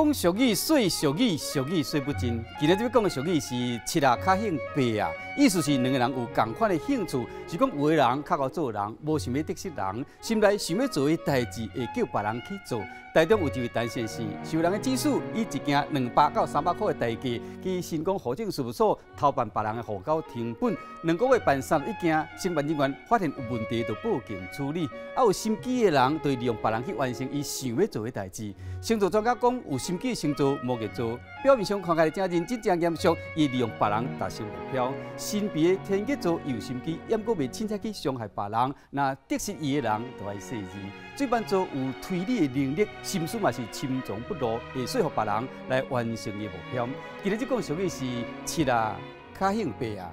讲俗语，说俗语，俗语说不尽。今日要讲的俗语是“七啊较兴八啊”，意思是两个人有同款的兴趣，是讲有的人较好做人，无想要得失人，心内想要做的代志会叫别人去做。台中有一位陈先生，受人的指使，以一件200到300块的代价，去新光户政事务所偷办别人的户口成本，2个月办31件，承办人员发现有问题，就报警处理。有心机的人，就利用别人去完成伊想要做的代志。星座专家讲，有心机的星座无个做，表面上看起来真认真、真严肃，伊利用别人达成目标。身边的天蝎座有心机，也阁袂凊彩去伤害别人。那得失伊的人，就爱细致。水瓶座有推理的能力，心思嘛是深藏不露，会说服别人来完成伊的目标。今日这讲俗语是“七啊较兴八啊”。